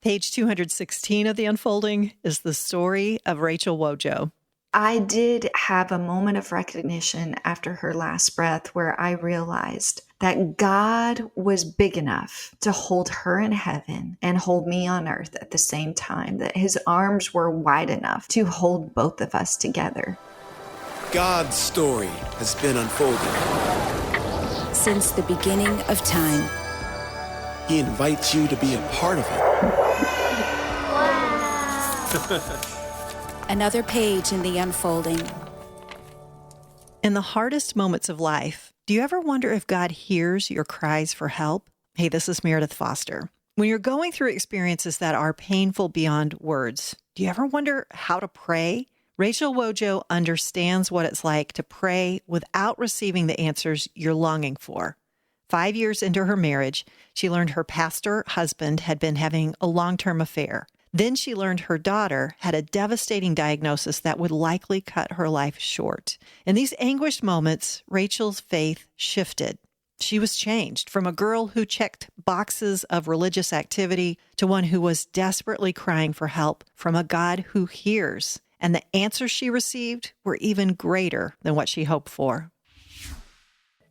Page 216 of The Unfolding is the story of Rachel Wojo. I did have a moment of recognition after her last breath where I realized that God was big enough to hold her in heaven and hold me on earth at the same time, that his arms were wide enough to hold both of us together. God's story has been unfolding. Since the beginning of time. He invites you to be a part of it. Wow. Another page in The Unfolding. In the hardest moments of life, do you ever wonder if God hears your cries for help? Hey, this is Meredith Foster. When you're going through experiences that are painful beyond words, do you ever wonder how to pray? Rachel Wojo understands what it's like to pray without receiving the answers you're longing for. 5 years into her marriage, she learned her pastor husband had been having a long-term affair. Then she learned her daughter had a devastating diagnosis that would likely cut her life short. In these anguished moments, Rachel's faith shifted. She was changed from a girl who checked boxes of religious activity to one who was desperately crying for help from a God who hears. And the answers she received were even greater than what she hoped for.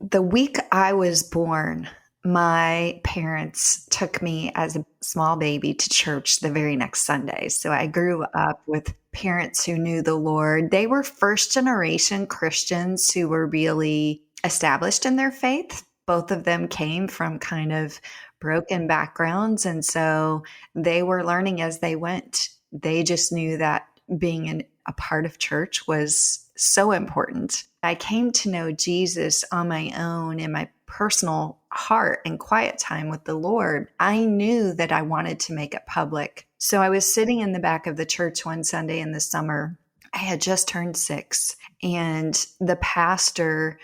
The week I was born, my parents took me as a small baby to church the very next Sunday. So I grew up with parents who knew the Lord. They were first generation Christians who were really established in their faith. Both of them came from kind of broken backgrounds. And so they were learning as they went. They just knew that being a part of church was so important. I came to know Jesus on my own in my personal heart and quiet time with the Lord. I knew that I wanted to make it public. So I was sitting in the back of the church one Sunday in the summer. I had just turned 6, and the pastor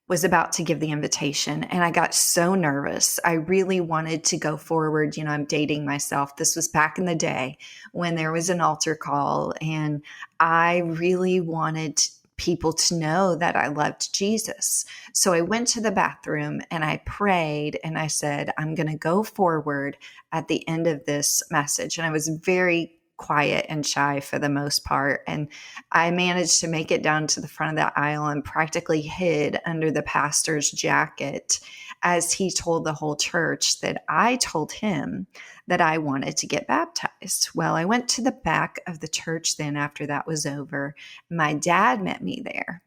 was about to give the invitation, and I got so nervous. I really wanted to go forward. You know, I'm dating myself. This was back in the day when there was an altar call, and I really wanted people to know that I loved Jesus. So I went to the bathroom and I prayed and I said, I'm going to go forward at the end of this message. And I was very quiet and shy for the most part. And I managed to make it down to the front of the aisle and practically hid under the pastor's jacket as he told the whole church that I told him that I wanted to get baptized. Well, I went to the back of the church then after that was over. My dad met me there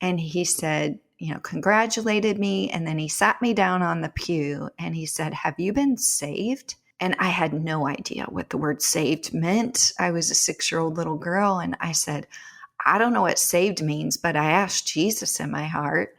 and he said, congratulated me. And then he sat me down on the pew and he said, have you been saved? And I had no idea what the word saved meant. I was a 6-year-old little girl. And I said, I don't know what saved means, but I asked Jesus in my heart.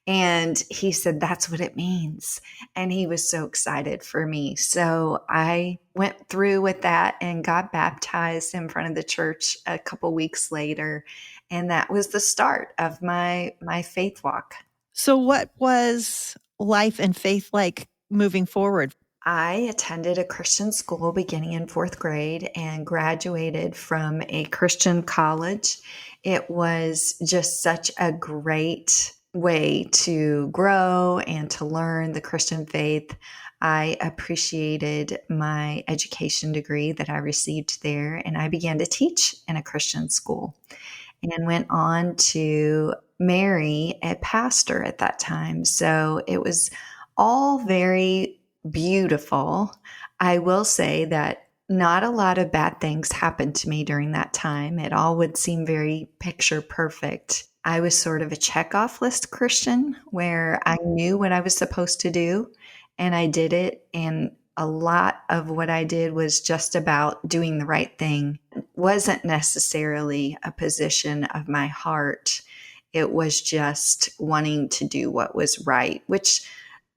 And he said, that's what it means. And he was so excited for me. So I went through with that and got baptized in front of the church a couple weeks later. And that was the start of my faith walk. So what was life and faith like moving forward? I attended a Christian school beginning in 4th grade and graduated from a Christian college. It was just such a great way to grow and to learn the Christian faith. I appreciated my education degree that I received there, and I began to teach in a Christian school and went on to marry a pastor at that time. So it was all very beautiful. I will say that not a lot of bad things happened to me during that time. It all would seem very picture perfect. I was sort of a check-off list Christian where I knew what I was supposed to do and I did it. And a lot of what I did was just about doing the right thing. It wasn't necessarily a position of my heart. It was just wanting to do what was right, which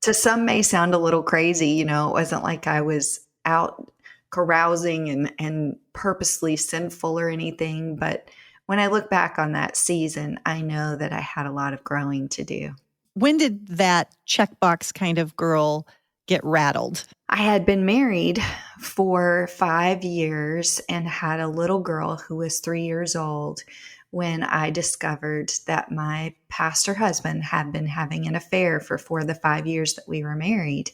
to some may sound a little crazy. It wasn't like I was out carousing and purposely sinful or anything. But when I look back on that season, I know that I had a lot of growing to do. When did that checkbox kind of girl get rattled? I had been married for 5 years and had a little girl who was 3 years old when I discovered that my pastor husband had been having an affair for 4 of the 5 years that we were married.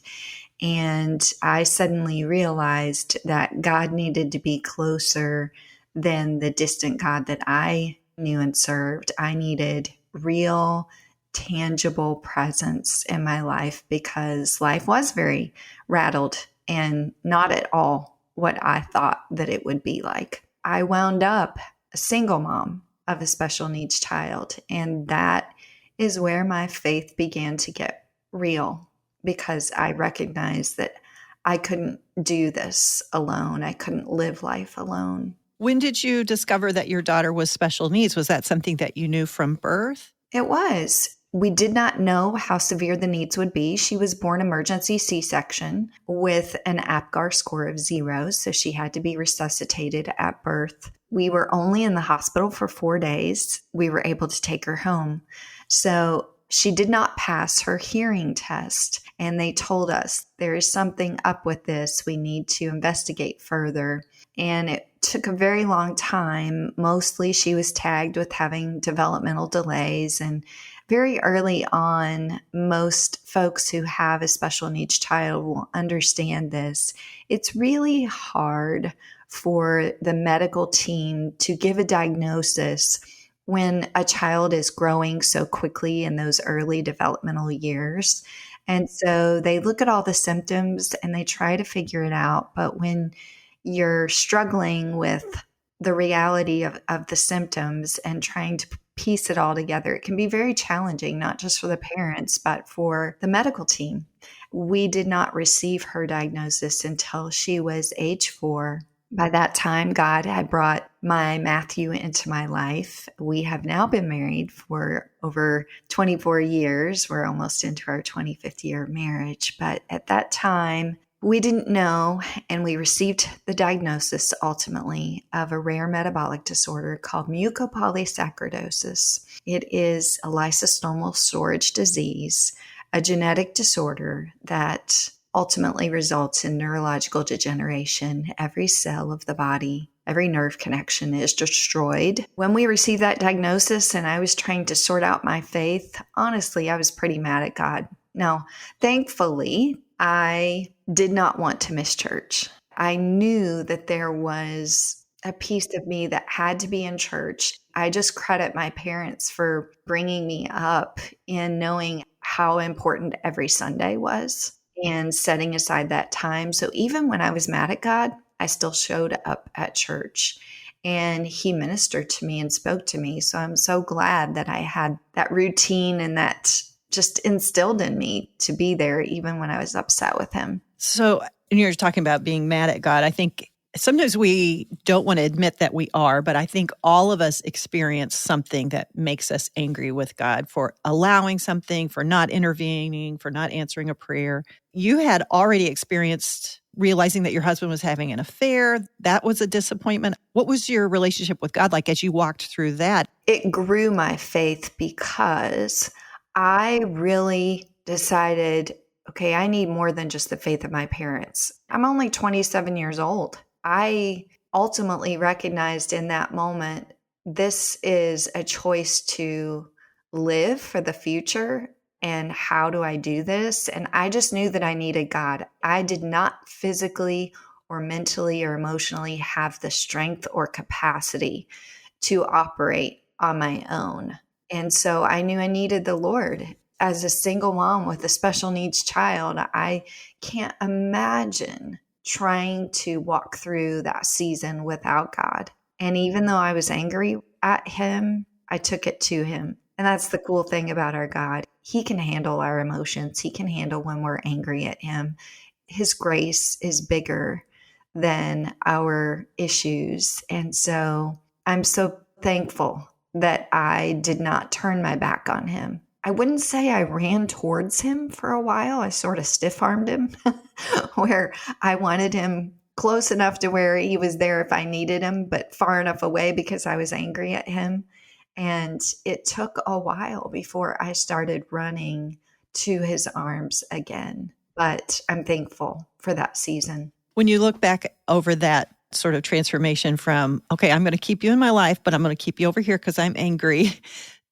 And I suddenly realized that God needed to be closer than the distant God that I knew and served. I needed real, tangible presence in my life because life was very rattled and not at all what I thought that it would be like. I wound up a single mom of a special needs child, and that is where my faith began to get real because I recognized that I couldn't do this alone. I couldn't live life alone. When did you discover that your daughter was special needs? Was that something that you knew from birth? It was. We did not know how severe the needs would be. She was born emergency C-section with an APGAR score of 0, so she had to be resuscitated at birth. We were only in the hospital for 4 days. We were able to take her home. So she did not pass her hearing test, and they told us there is something up with this. We need to investigate further. And it took a very long time. Mostly she was tagged with having developmental delays. And very early on, most folks who have a special needs child will understand this. It's really hard for the medical team to give a diagnosis when a child is growing so quickly in those early developmental years. And so they look at all the symptoms and they try to figure it out. But when you're struggling with the reality of the symptoms and trying to piece it all together, it can be very challenging, not just for the parents, but for the medical team. We did not receive her diagnosis until she was age 4. By that time, God had brought my Matthew into my life. We have now been married for over 24 years. We're almost into our 25th year of marriage. But at that time, we didn't know, and we received the diagnosis ultimately of a rare metabolic disorder called mucopolysaccharidosis. It is a lysosomal storage disease, a genetic disorder that ultimately results in neurological degeneration. Every cell of the body, every nerve connection is destroyed. When we received that diagnosis and I was trying to sort out my faith, honestly, I was pretty mad at God. Now, thankfully, I did not want to miss church. I knew that there was a piece of me that had to be in church. I just credit my parents for bringing me up in knowing how important every Sunday was and setting aside that time. So even when I was mad at God, I still showed up at church and he ministered to me and spoke to me. So I'm so glad that I had that routine and that just instilled in me to be there even when I was upset with him. So, and you're talking about being mad at God. I think sometimes we don't want to admit that we are, but I think all of us experience something that makes us angry with God for allowing something, for not intervening, for not answering a prayer. You had already experienced realizing that your husband was having an affair. That was a disappointment. What was your relationship with God like as you walked through that? It grew my faith because I really decided, okay, I need more than just the faith of my parents. I'm only 27 years old. I ultimately recognized in that moment, this is a choice to live for the future. And how do I do this? And I just knew that I needed God. I did not physically or mentally or emotionally have the strength or capacity to operate on my own. And so I knew I needed the Lord. As a single mom with a special needs child, I can't imagine trying to walk through that season without God. And even though I was angry at him, I took it to him. And that's the cool thing about our God. He can handle our emotions. He can handle when we're angry at him. His grace is bigger than our issues. And so I'm so thankful that I did not turn my back on him. I wouldn't say I ran towards him for a while. I sort of stiff-armed him where I wanted him close enough to where he was there if I needed him, but far enough away because I was angry at him. And it took a while before I started running to his arms again. But I'm thankful for that season. When you look back over that sort of transformation from, okay, I'm going to keep you in my life, but I'm going to keep you over here because I'm angry,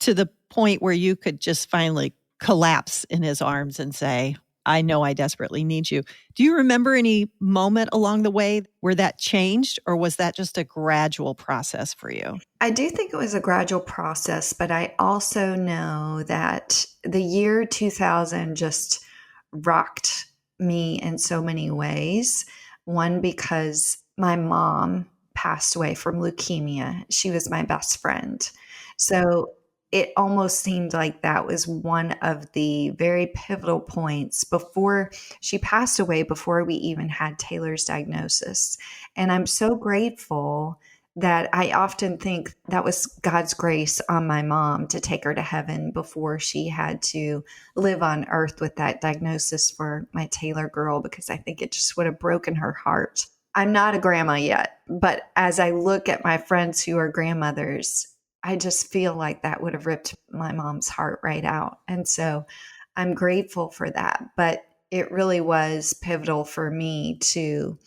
to the point where you could just finally collapse in his arms and say, I know I desperately need you. Do you remember any moment along the way where that changed, or was that just a gradual process for you? I do think it was a gradual process, but I also know that the year 2000 just rocked me in so many ways. One, because my mom passed away from leukemia. She was my best friend. So it almost seemed like that was one of the very pivotal points before she passed away, before we even had Taylor's diagnosis. And I'm so grateful that I often think that was God's grace on my mom to take her to heaven before she had to live on earth with that diagnosis for my Taylor girl, because I think it just would have broken her heart. I'm not a grandma yet, but as I look at my friends who are grandmothers, I just feel like that would have ripped my mom's heart right out. And so I'm grateful for that. But it really was pivotal for me to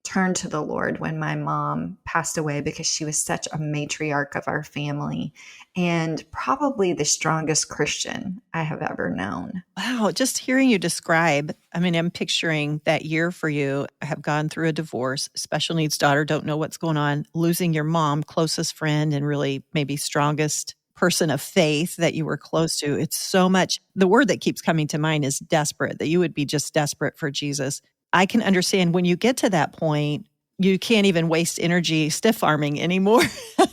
turn to the Lord when my mom passed away, because she was such a matriarch of our family and probably the strongest Christian I have ever known. Wow, just hearing you describe, I mean, I'm picturing that year for you. I have gone through a divorce, special needs daughter, don't know what's going on, losing your mom, closest friend, and really maybe strongest person of faith that you were close to. It's so much. The word that keeps coming to mind is desperate, that you would be just desperate for Jesus. I can understand when you get to that point, you can't even waste energy stiff arming anymore.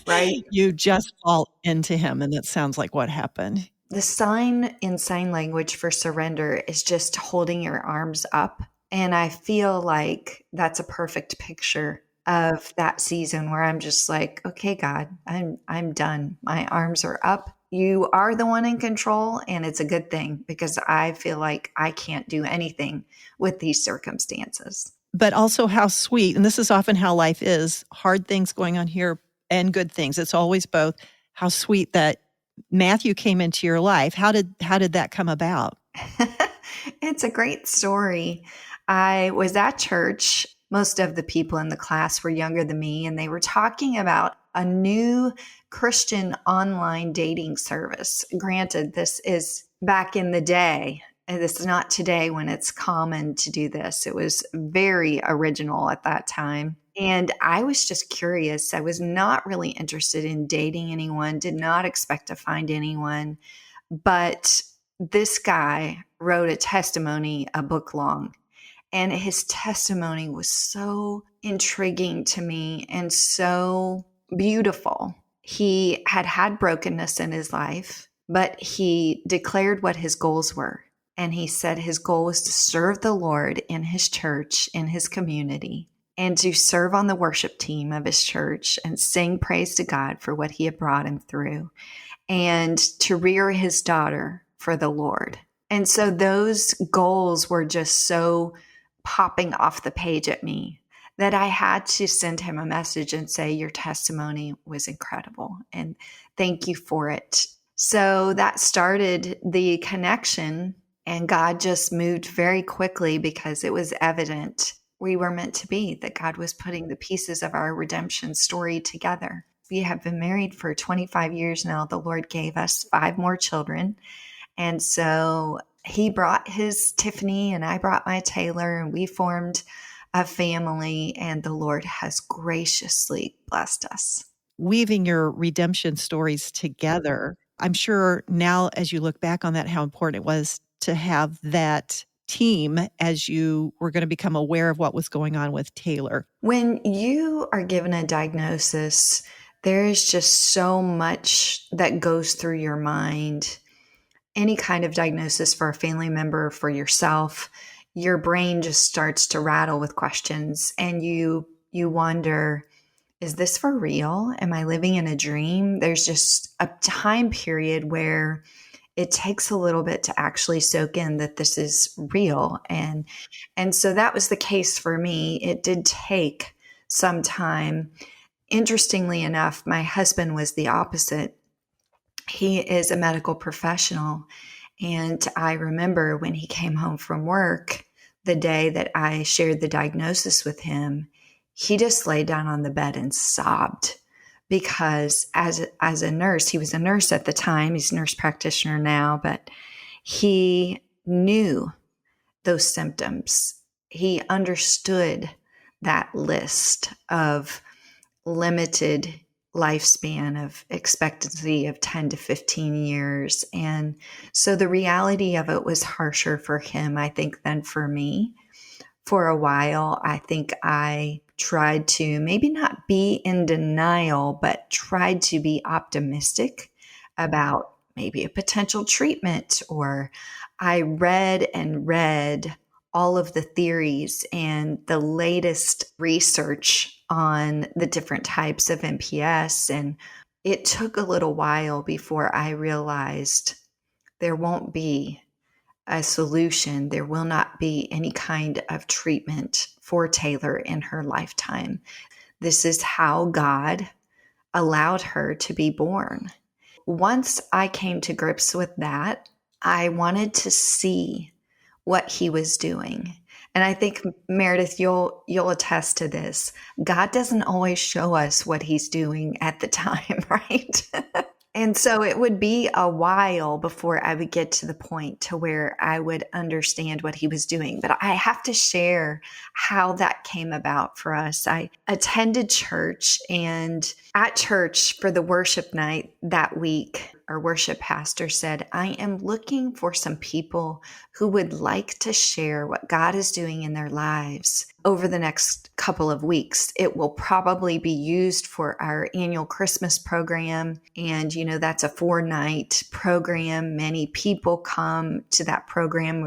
Right. You just fall into him. And that sounds like what happened. The sign in sign language for surrender is just holding your arms up. And I feel like that's a perfect picture of that season where I'm just like, okay, God, I'm done. My arms are up. You are the one in control, and it's a good thing, because I feel like I can't do anything with these circumstances. But also how sweet, and this is often how life is, hard things going on here and good things. It's always both. How sweet that Matthew came into your life. How did that come about? It's a great story. I was at church. Most of the people in the class were younger than me, and they were talking about a new Christian online dating service. Granted, this is back in the day. And this is not today when it's common to do this. It was very original at that time. And I was just curious. I was not really interested in dating anyone, did not expect to find anyone. But this guy wrote a testimony a book long. And his testimony was so intriguing to me and so beautiful. He had had brokenness in his life, but he declared what his goals were. And he said his goal was to serve the Lord in his church, in his community, and to serve on the worship team of his church and sing praise to God for what he had brought him through, and to rear his daughter for the Lord. And so those goals were just so popping off the page at me that I had to send him a message and say, your testimony was incredible and thank you for it. So that started the connection, and God just moved very quickly because it was evident we were meant to be, that God was putting the pieces of our redemption story together. We have been married for 25 years now. The Lord gave us 5 more children. And so he brought his Tiffany and I brought my Taylor, and we formed a family, and the Lord has graciously blessed us. Weaving your redemption stories together, I'm sure now as you look back on that, how important it was to have that team as you were going to become aware of what was going on with Taylor. When you are given a diagnosis, there is just so much that goes through your mind. Any kind of diagnosis for a family member, for yourself, your brain just starts to rattle with questions, and you wonder, is this for real? Am I living in a dream? There's just a time period where it takes a little bit to actually soak in that this is real. And so that was the case for me. It did take some time. Interestingly enough, my husband was the opposite. He is a medical professional. And I remember when he came home from work, the day that I shared the diagnosis with him, he just laid down on the bed and sobbed, because as a nurse, he was a nurse at the time, he's a nurse practitioner now, but he knew those symptoms. He understood that list of limited lifespan of expectancy of 10 to 15 years. And so the reality of it was harsher for him, I think, than for me. For a while, I think I tried to maybe not be in denial, but tried to be optimistic about maybe a potential treatment. Or I read and read all of the theories and the latest research on the different types of NPS. And it took a little while before I realized there won't be a solution. There will not be any kind of treatment for Taylor in her lifetime. This is how God allowed her to be born. Once I came to grips with that, I wanted to see what he was doing. And I think, Meredith, you'll attest to this. God doesn't always show us what he's doing at the time, right? And so it would be a while before I would get to the point to where I would understand what he was doing. But I have to share how that came about for us. I attended church, and at church for the worship night that week, our worship pastor said, I am looking for some people who would like to share what God is doing in their lives over the next couple of weeks. It will probably be used for our annual Christmas program. And, that's a 4-night program. Many people come to that program.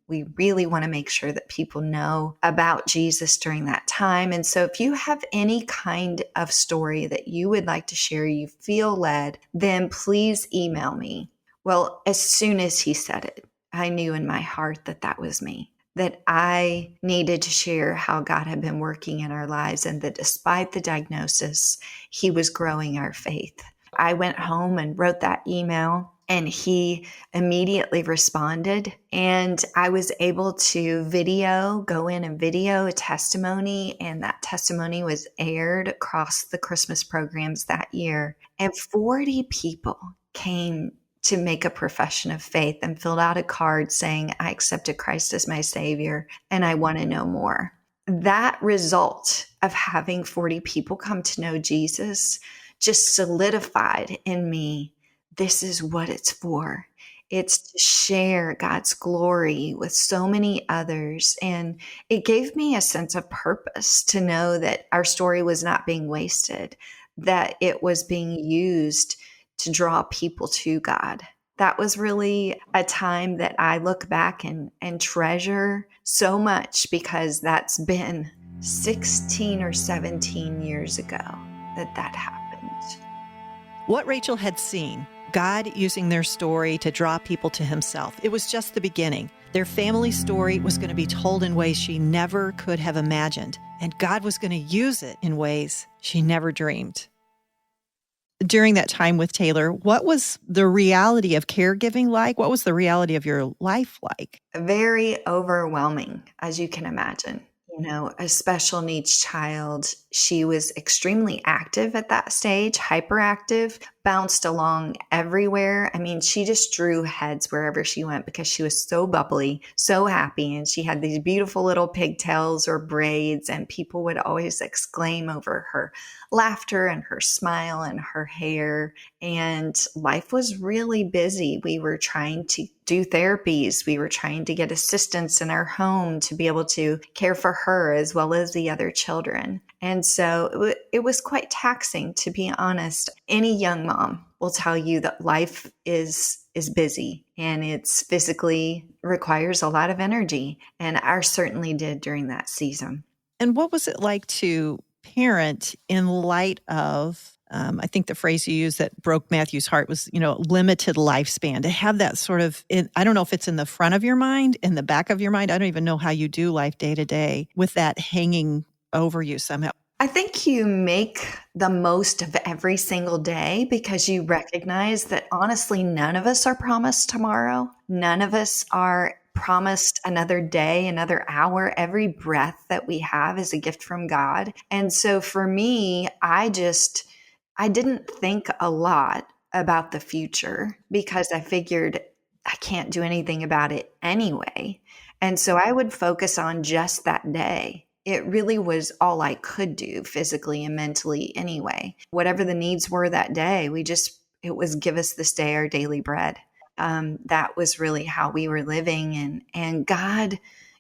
We really want to make sure that people know about Jesus during that time. And so if you have any kind of story that you would like to share, you feel led, then please email me. Well, as soon as he said it, I knew in my heart that that was me, that I needed to share how God had been working in our lives, and that despite the diagnosis, he was growing our faith. I went home and wrote that email, and he immediately responded. And I was able to go in and video a testimony. And that testimony was aired across the Christmas programs that year. And 40 people came to make a profession of faith and filled out a card saying, I accepted Christ as my Savior and I want to know more. That result of having 40 people come to know Jesus just solidified in me, this is what it's for. It's to share God's glory with so many others. And it gave me a sense of purpose to know that our story was not being wasted, that it was being used to draw people to God. That was really a time that I look back and treasure so much, because that's been 16 or 17 years ago that happened. What Rachel had seen, God using their story to draw people to himself, it was just the beginning. Their family story was going to be told in ways she never could have imagined, and God was going to use it in ways she never dreamed. During that time with Taylor, what was the reality of caregiving like? What was the reality of your life like? Very overwhelming, as you can imagine. A special needs child. She was extremely active at that stage, hyperactive, bounced along everywhere. I mean, she just drew heads wherever she went because she was so bubbly, so happy. And she had these beautiful little pigtails or braids, and people would always exclaim over her laughter and her smile and her hair. And life was really busy. We were trying to do therapies. We were trying to get assistance in our home to be able to care for her as well as the other children. And so it was quite taxing, to be honest. Any young mom will tell you that life is busy, and it's physically requires a lot of energy. And ours certainly did during that season. And what was it like to parent in light of, I think the phrase you used that broke Matthew's heart was, limited lifespan, to have that sort of, I don't know if it's in the front of your mind, in the back of your mind. I don't even know how you do life day to day with that hanging over you somehow. I think you make the most of every single day because you recognize that honestly, none of us are promised tomorrow. None of us are promised another day, another hour. Every breath that we have is a gift from God. And so for me, I didn't think a lot about the future because I figured I can't do anything about it anyway. And so I would focus on just that day. It really was all I could do physically and mentally anyway. Whatever the needs were that day, it was give us this day our daily bread. That was really how we were living. And God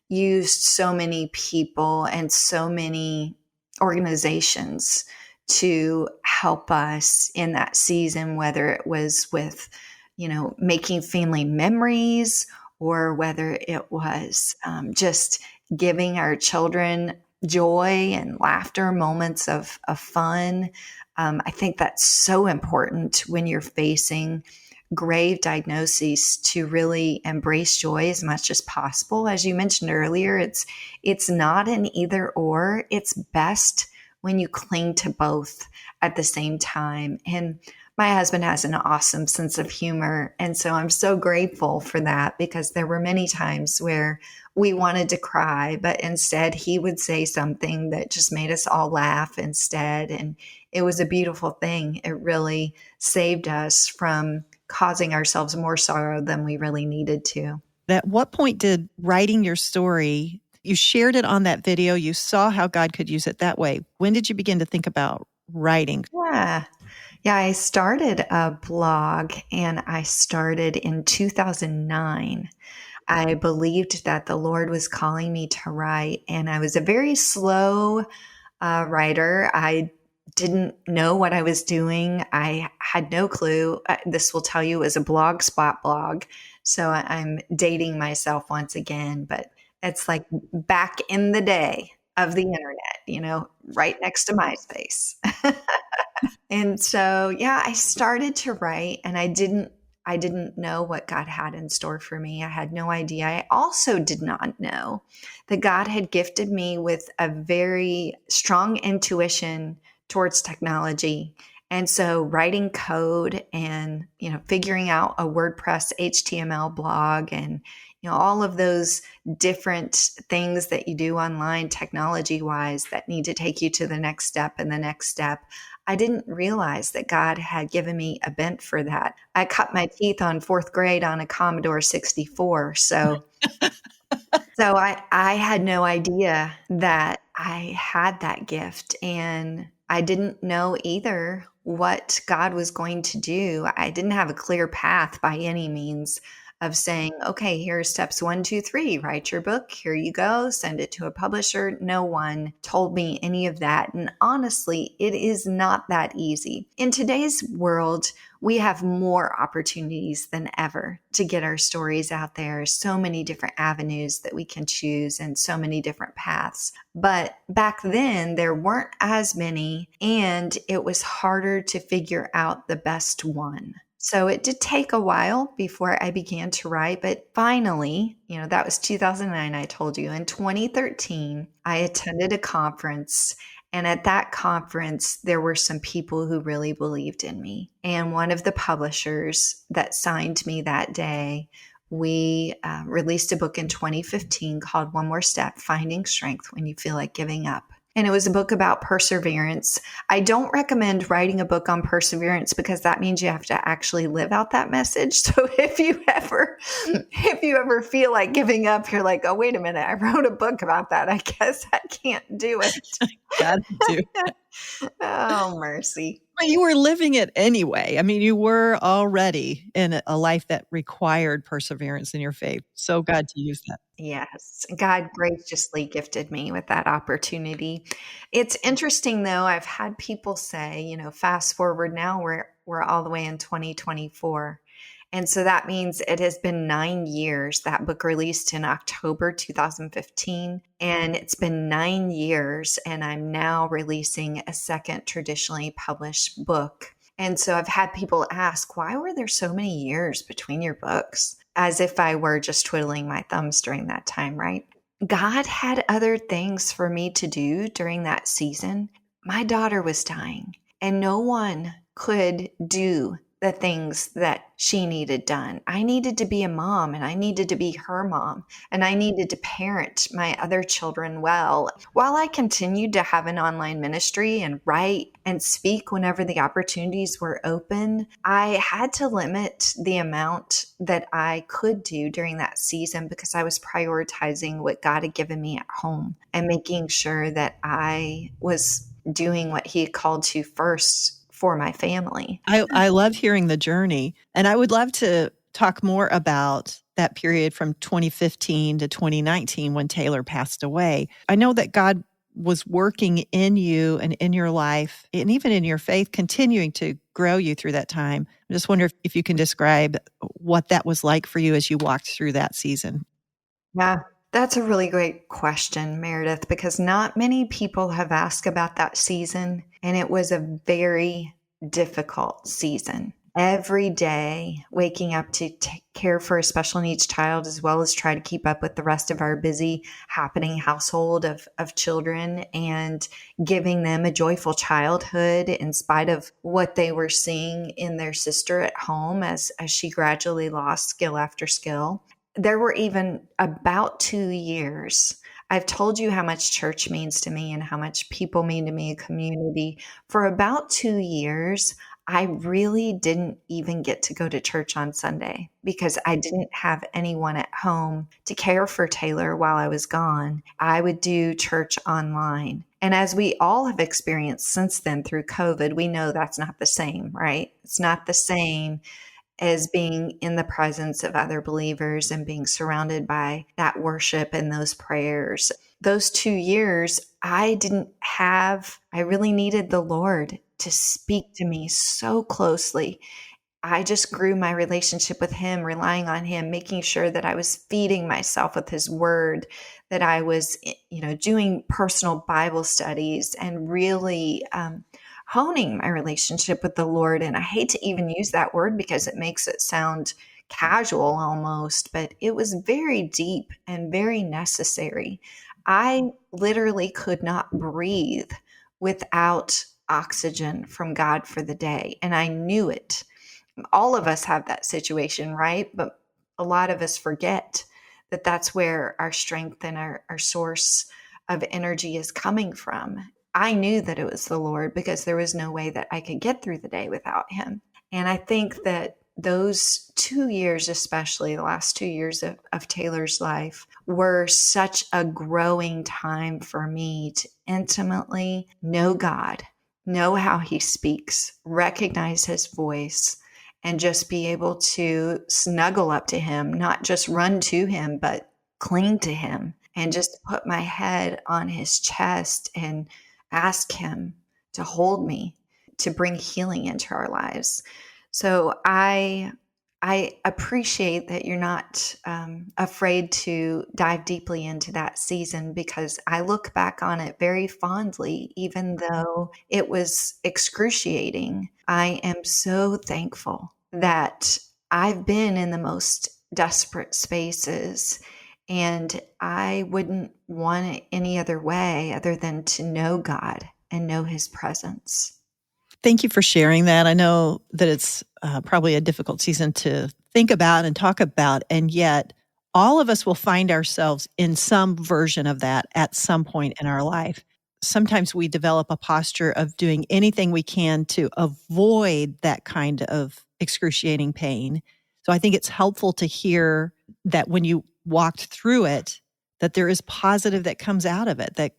used so many people and so many organizations to help us in that season, whether it was with, making family memories, or whether it was just giving our children joy and laughter, moments of fun. I think that's so important when you're facing grave diagnoses, to really embrace joy as much as possible. As you mentioned earlier, it's not an either or. It's best when you cling to both at the same time. And my husband has an awesome sense of humor. And so I'm so grateful for that, because there were many times where we wanted to cry, but instead he would say something that just made us all laugh instead. And it was a beautiful thing. It really saved us from causing ourselves more sorrow than we really needed to. At what point did writing your story, you shared it on that video, you saw how God could use it that way. When did you begin to think about writing? Yeah, I started a blog, and I started in 2009. I believed that the Lord was calling me to write, and I was a very slow writer. I didn't know what I was doing. I had no clue. This will tell you, it was a blogspot blog. So I'm dating myself once again, but it's like back in the day of the internet, right next to MySpace. And so, yeah, I started to write, and I didn't know what God had in store for me. I had no idea. I also did not know that God had gifted me with a very strong intuition towards technology. And so writing code and, figuring out a WordPress HTML blog, and, all of those different things that you do online technology wise that need to take you to the next step and the next step. I didn't realize that God had given me a bent for that. I cut my teeth on fourth grade on a Commodore 64. So I had no idea that I had that gift, and I didn't know either what God was going to do. I didn't have a clear path by any means of saying, okay, here's steps 1, 2, 3, write your book. Here you go. Send it to a publisher. No one told me any of that. And honestly, it is not that easy. In today's world, we have more opportunities than ever to get our stories out there. So many different avenues that we can choose, and so many different paths. But back then, there weren't as many, and it was harder to figure out the best one. So it did take a while before I began to write, but finally, that was 2009, I told you. In 2013, I attended a conference, and at that conference, there were some people who really believed in me. And one of the publishers that signed me that day, we released a book in 2015 called One More Step, Finding Strength When You Feel Like Giving Up. And it was a book about perseverance. I don't recommend writing a book on perseverance, because that means you have to actually live out that message. So if you ever feel like giving up, you're like, oh, wait a minute, I wrote a book about that. I guess I can't do it. Gotta do it. Oh, mercy. But you were living it anyway. I mean, you were already in a life that required perseverance in your faith. So God to use that. Yes, God graciously gifted me with that opportunity. It's interesting, though. I've had people say, fast forward now, we're all the way in 2024. And so that means it has been 9 years. That book released in October 2015, and it's been 9 years, and I'm now releasing a second traditionally published book. And so I've had people ask, why were there so many years between your books? As if I were just twiddling my thumbs during that time, right? God had other things for me to do during that season. My daughter was dying, and no one could do the things that she needed done. I needed to be a mom, and I needed to be her mom, and I needed to parent my other children well. While I continued to have an online ministry and write and speak whenever the opportunities were open, I had to limit the amount that I could do during that season because I was prioritizing what God had given me at home and making sure that I was doing what He had called to first for my family. I love hearing the journey. And I would love to talk more about that period from 2015 to 2019 when Taylor passed away. I know that God was working in you and in your life and even in your faith, continuing to grow you through that time. I just wonder if you can describe what that was like for you as you walked through that season. Yeah, that's a really great question, Meredith, because not many people have asked about that season, and it was a very difficult season. Every day, waking up to take care for a special needs child, as well as try to keep up with the rest of our busy, happening household of children and giving them a joyful childhood in spite of what they were seeing in their sister at home as she gradually lost skill after skill. There were even about 2 years. I've told you how much church means to me and how much people mean to me, a community. For about 2 years, I really didn't even get to go to church on Sunday because I didn't have anyone at home to care for Taylor while I was gone. I would do church online. And as we all have experienced since then through COVID, we know that's not the same, right? It's not the same as being in the presence of other believers and being surrounded by that worship and those prayers. Those 2 years, I really needed the Lord to speak to me so closely. I just grew my relationship with Him, relying on Him, making sure that I was feeding myself with His Word, that I was, doing personal Bible studies and really honing my relationship with the Lord. And I hate to even use that word because it makes it sound casual almost, but it was very deep and very necessary. I literally could not breathe without oxygen from God for the day, and I knew it. All of us have that situation, right? But a lot of us forget that that's where our strength and our source of energy is coming from. I knew that it was the Lord because there was no way that I could get through the day without Him. And I think that those 2 years, especially the last 2 years of Taylor's life, were such a growing time for me to intimately know God, know how He speaks, recognize His voice, and just be able to snuggle up to Him, not just run to Him, but cling to Him and just put my head on His chest and ask Him to hold me, to bring healing into our lives. So I appreciate that you're not afraid to dive deeply into that season, because I look back on it very fondly, even though it was excruciating. I am so thankful that I've been in the most desperate spaces, and I wouldn't want it any other way other than to know God and know His presence. Thank you for sharing that. I know that it's probably a difficult season to think about and talk about, and yet all of us will find ourselves in some version of that at some point in our life. Sometimes we develop a posture of doing anything we can to avoid that kind of excruciating pain. So I think it's helpful to hear that when you walked through it, that there is positive that comes out of it, that,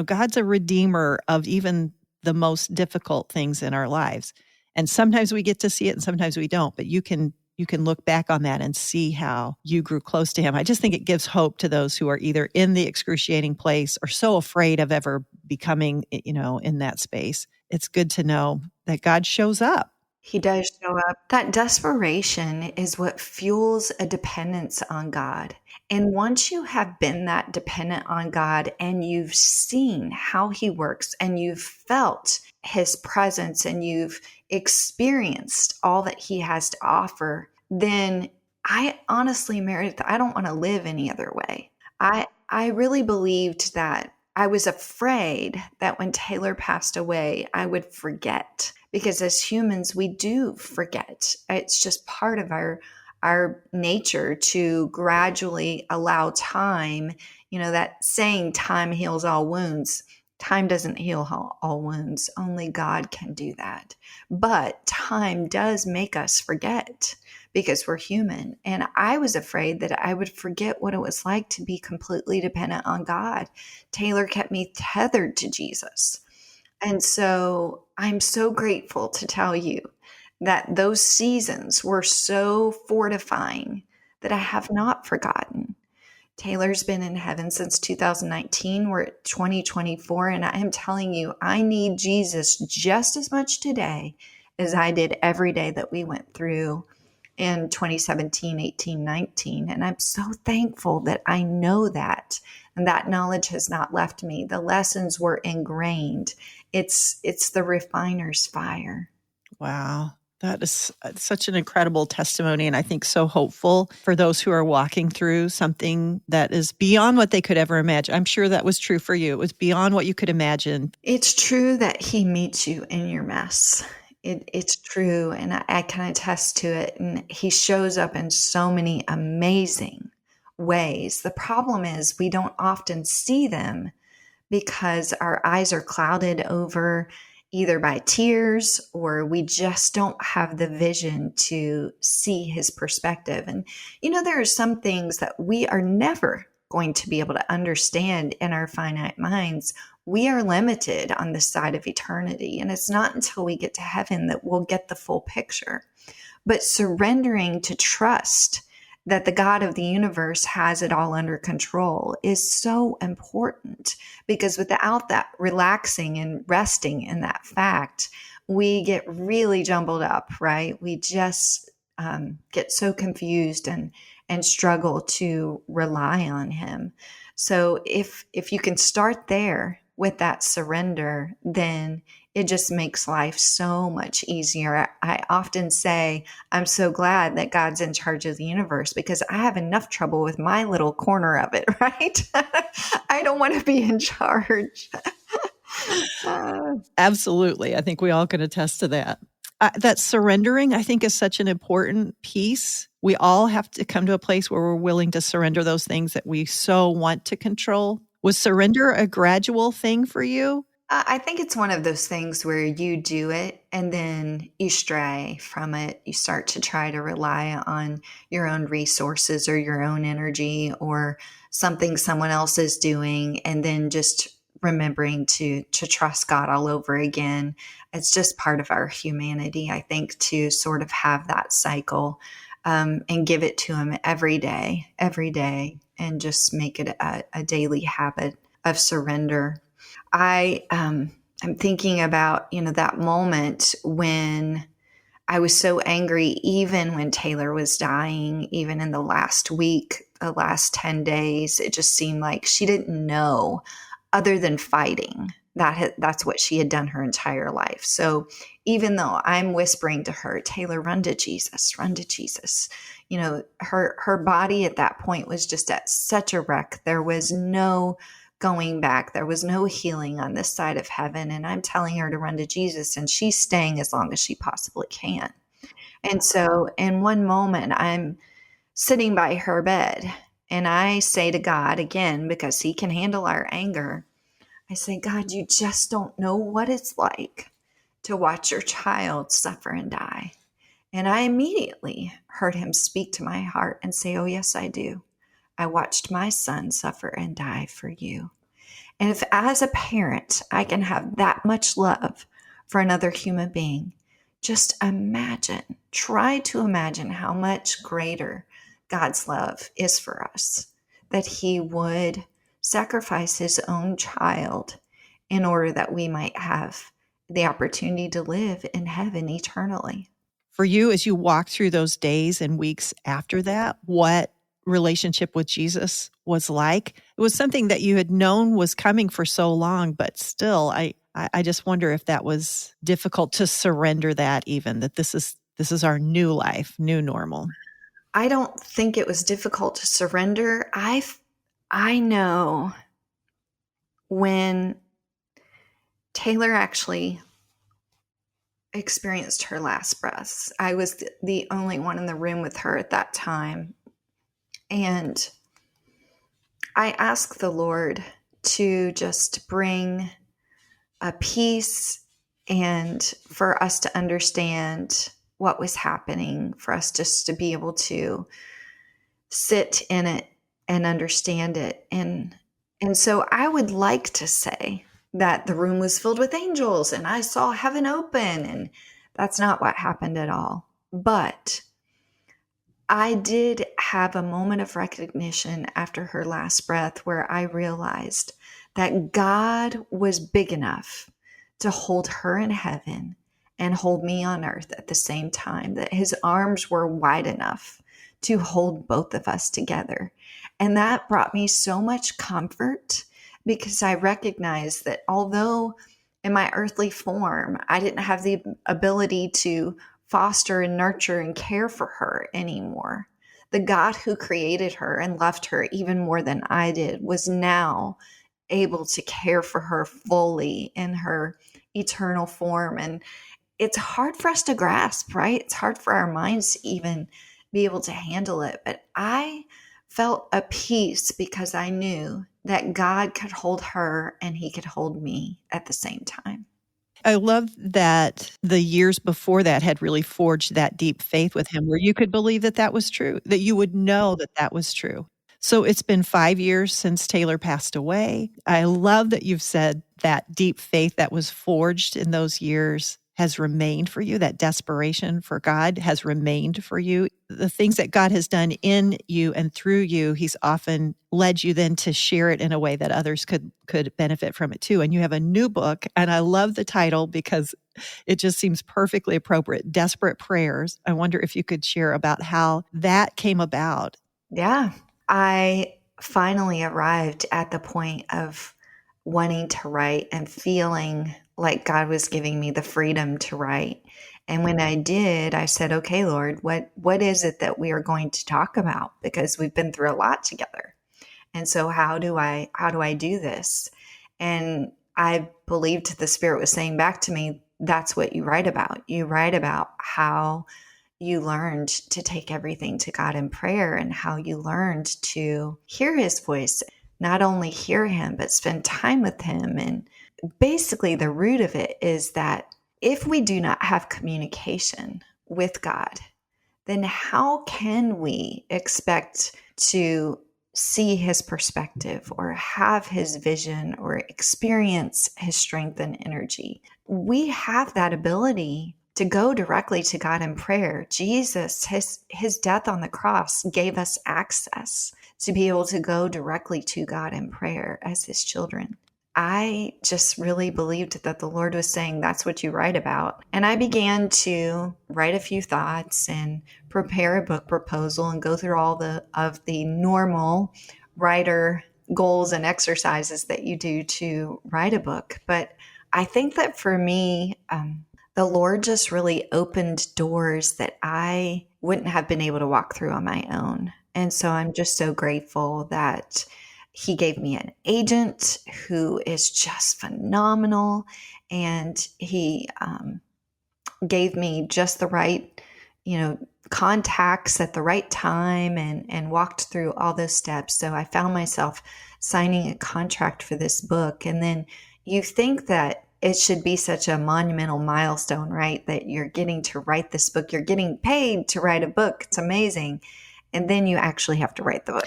God's a redeemer of even the most difficult things in our lives. And sometimes we get to see it and sometimes we don't, but you can look back on that and see how you grew close to Him. I just think it gives hope to those who are either in the excruciating place or so afraid of ever becoming, in that space. It's good to know that God shows up. He does show up. That desperation is what fuels a dependence on God. And once you have been that dependent on God and you've seen how He works and you've felt His presence and you've experienced all that He has to offer, then I honestly, Meredith, I don't want to live any other way. I really believed that I was afraid that when Taylor passed away, I would forget, because as humans, we do forget. It's just part of our nature to gradually allow time. You know, that saying, time heals all wounds. Time doesn't heal all wounds. Only God can do that. But time does make us forget because we're human. And I was afraid that I would forget what it was like to be completely dependent on God. Taylor kept me tethered to Jesus. And so I'm so grateful to tell you that those seasons were so fortifying that I have not forgotten. Taylor's been in heaven since 2019. We're at 2024. And I am telling you, I need Jesus just as much today as I did every day that we went through in 2017, 18, 19. And I'm so thankful that I know that. And that knowledge has not left me. The lessons were ingrained. It's the refiner's fire. Wow. That is such an incredible testimony, and I think so hopeful for those who are walking through something that is beyond what they could ever imagine. I'm sure that was true for you. It was beyond what you could imagine. It's true that he meets you in your mess. It's true, and I can attest to it. And he shows up in so many amazing ways. The problem is we don't often see them because our eyes are clouded over either by tears, or we just don't have the vision to see his perspective. And, you know, there are some things that we are never going to be able to understand in our finite minds. We are limited on this side of eternity. And it's not until we get to heaven that we'll get the full picture. But surrendering to trust that the God of the universe has it all under control is so important, because without that relaxing and resting in that fact, we get really jumbled up, right? We just get so confused and struggle to rely on him. So if you can start there with that surrender, then it just makes life so much easier. I often say, I'm so glad that God's in charge of the universe, because I have enough trouble with my little corner of it, right? I don't want to be in charge. Absolutely. I think we all can attest to that. That surrendering, I think, is such an important piece. We all have to come to a place where we're willing to surrender those things that we so want to control. Was surrender a gradual thing for you? I think it's one of those things where you do it and then you stray from it. You start to try to rely on your own resources or your own energy or something someone else is doing, and then just remembering to trust God all over again. It's just part of our humanity, I think, to sort of have that cycle and give it to him every day, and just make it a daily habit of surrender. I'm thinking about, that moment when I was so angry, even when Taylor was dying, even in the last week, the last 10 days, it just seemed like she didn't know other than fighting. That's what she had done her entire life. So even though I'm whispering to her, Taylor, run to Jesus, run to Jesus. Her body at that point was just at such a wreck. There was no going back. There was no healing on this side of heaven. And I'm telling her to run to Jesus, and she's staying as long as she possibly can. And so in one moment, I'm sitting by her bed and I say to God, again, because he can handle our anger, I say, God, you just don't know what it's like to watch your child suffer and die. And I immediately heard him speak to my heart and say, oh, yes, I do. I watched my son suffer and die for you. And if as a parent, I can have that much love for another human being, just try to imagine how much greater God's love is for us, that he would sacrifice his own child in order that we might have the opportunity to live in heaven eternally. For you, as you walk through those days and weeks after that, what relationship with Jesus was like? It was something that you had known was coming for so long, but still, I just wonder if that was difficult to surrender that, even that this is our new life, new normal. I don't think it was difficult to surrender. I know when Taylor actually experienced her last breaths. I was the only one in the room with her at that time. And I asked the Lord to just bring a peace and for us to understand what was happening, for us just to be able to sit in it and understand it. And so I would like to say that the room was filled with angels and I saw heaven open, and that's not what happened at all. But I did have a moment of recognition after her last breath where I realized that God was big enough to hold her in heaven and hold me on earth at the same time, that his arms were wide enough to hold both of us together. And that brought me so much comfort because I recognized that although in my earthly form, I didn't have the ability to foster and nurture and care for her anymore, the God who created her and loved her even more than I did was now able to care for her fully in her eternal form. And it's hard for us to grasp, right? It's hard for our minds to even be able to handle it. But I felt a peace because I knew that God could hold her and he could hold me at the same time. I love that the years before that had really forged that deep faith with him where you could believe that that was true, that you would know that that was true. So it's been 5 years since Taylor passed away. I love that you've said that deep faith that was forged in those years has remained for you. That desperation for God has remained for you. The things that God has done in you and through you, he's often led you then to share it in a way that others could benefit from it too. And you have a new book, and I love the title because it just seems perfectly appropriate, Desperate Prayers. I wonder if you could share about how that came about. Yeah. I finally arrived at the point of wanting to write and feeling like God was giving me the freedom to write. And when I did, I said, okay, Lord, what is it that we are going to talk about? Because we've been through a lot together. And so how do I do this? And I believed the Spirit was saying back to me, that's what you write about. You write about how you learned to take everything to God in prayer and how you learned to hear his voice, not only hear him, but spend time with him. And basically the root of it is that if we do not have communication with God, then how can we expect to see his perspective or have his vision or experience his strength and energy? We have that ability to go directly to God in prayer. Jesus, his death on the cross gave us access to be able to go directly to God in prayer as his children. I just really believed that the Lord was saying, that's what you write about. And I began to write a few thoughts and prepare a book proposal and go through all of the normal writer goals and exercises that you do to write a book. But I think that for me, the Lord just really opened doors that I wouldn't have been able to walk through on my own. And so I'm just so grateful that he gave me an agent who is just phenomenal. And he gave me just the right, contacts at the right time and walked through all those steps. So I found myself signing a contract for this book. And then you think that it should be such a monumental milestone, right? That you're getting to write this book. You're getting paid to write a book. It's amazing. And then you actually have to write the book.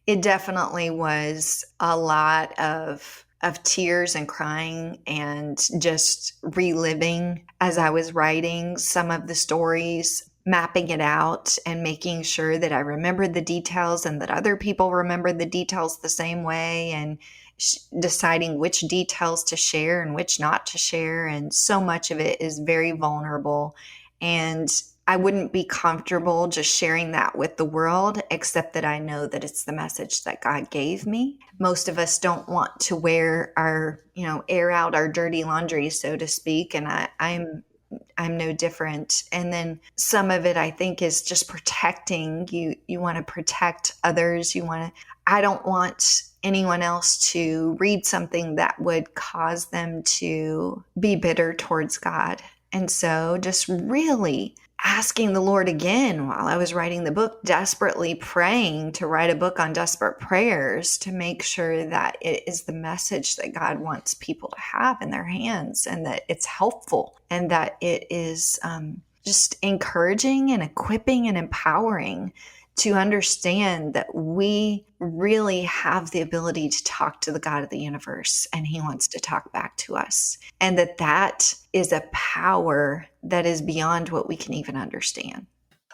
It definitely was a lot of tears and crying and just reliving as I was writing some of the stories, mapping it out and making sure that I remembered the details and that other people remembered the details the same way, and deciding which details to share and which not to share. And so much of it is very vulnerable. And I wouldn't be comfortable just sharing that with the world, except that I know that it's the message that God gave me. Most of us don't want to wear our, air out our dirty laundry, so to speak. And I'm I'm no different. And then some of it, I think, is just protecting. You want to protect others. I don't want anyone else to read something that would cause them to be bitter towards God. And so just really asking the Lord again while I was writing the book, desperately praying to write a book on desperate prayers to make sure that it is the message that God wants people to have in their hands, and that it's helpful, and that it is just encouraging and equipping and empowering to understand that we really have the ability to talk to the God of the universe, and he wants to talk back to us. And that is a power that is beyond what we can even understand.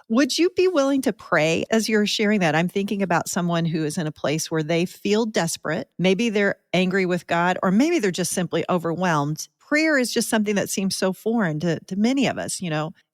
Would you be willing to pray as you're sharing that? I'm thinking about someone who is in a place where they feel desperate. Maybe they're angry with God, or maybe they're just simply overwhelmed. Prayer is just something that seems so foreign to many of us,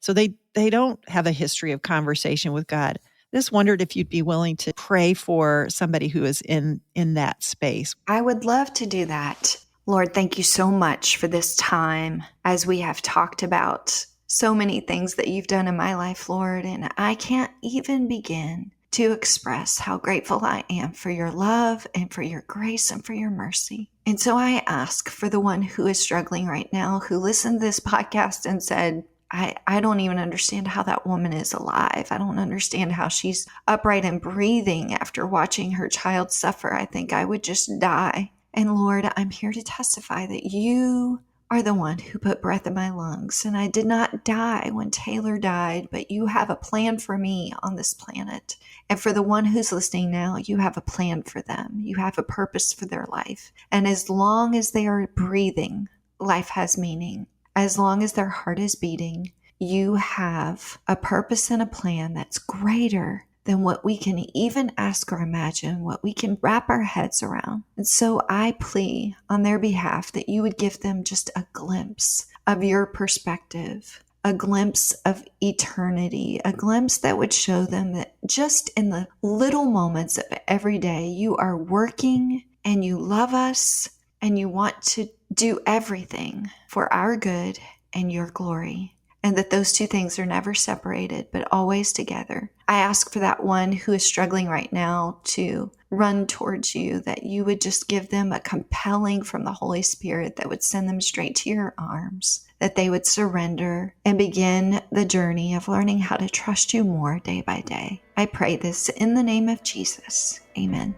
so they don't have a history of conversation with God. I just wondered if you'd be willing to pray for somebody who is in that space. I would love to do that. Lord, thank you so much for this time as we have talked about so many things that you've done in my life, Lord, and I can't even begin to express how grateful I am for your love and for your grace and for your mercy. And so I ask for the one who is struggling right now, who listened to this podcast and said, I don't even understand how that woman is alive. I don't understand how she's upright and breathing after watching her child suffer. I think I would just die. And Lord, I'm here to testify that you are the one who put breath in my lungs. And I did not die when Taylor died, but you have a plan for me on this planet. And for the one who's listening now, you have a plan for them. You have a purpose for their life. And as long as they are breathing, life has meaning. As long as their heart is beating, you have a purpose and a plan that's greater than what we can even ask or imagine, what we can wrap our heads around. And so I plea on their behalf that you would give them just a glimpse of your perspective, a glimpse of eternity, a glimpse that would show them that just in the little moments of every day, you are working and you love us and you want to do everything for our good and your glory, and that those two things are never separated, but always together. I ask for that one who is struggling right now to run towards you, that you would just give them a compelling from the Holy Spirit that would send them straight to your arms, that they would surrender and begin the journey of learning how to trust you more day by day. I pray this in the name of Jesus. Amen.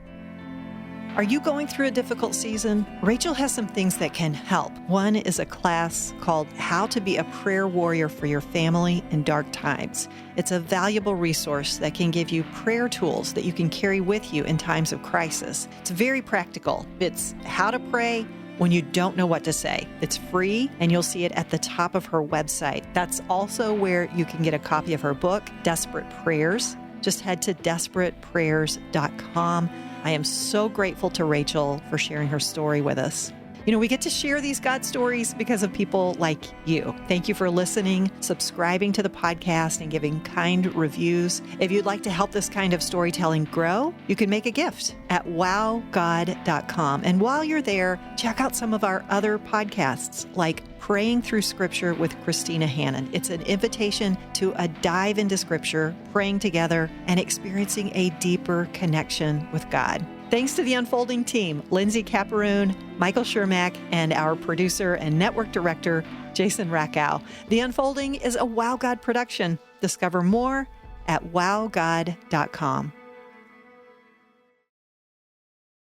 Are you going through a difficult season? Rachel has some things that can help. One is a class called How to Be a Prayer Warrior for Your Family in Dark Times. It's a valuable resource that can give you prayer tools that you can carry with you in times of crisis. It's very practical. It's how to pray when you don't know what to say. It's free, and you'll see it at the top of her website. That's also where you can get a copy of her book, Desperate Prayers. Just head to desperateprayers.com. I am so grateful to Rachel for sharing her story with us. We get to share these God stories because of people like you. Thank you for listening, subscribing to the podcast, and giving kind reviews. If you'd like to help this kind of storytelling grow, you can make a gift at wowgod.com. And while you're there, check out some of our other podcasts like Praying Through Scripture with Christina Hannon. It's an invitation to a dive into Scripture, praying together, and experiencing a deeper connection with God. Thanks to the Unfolding team, Lindsay Caparoon, Michael Shermack, and our producer and network director, Jason Rackow. The Unfolding is a Wow God production. Discover more at wowgod.com.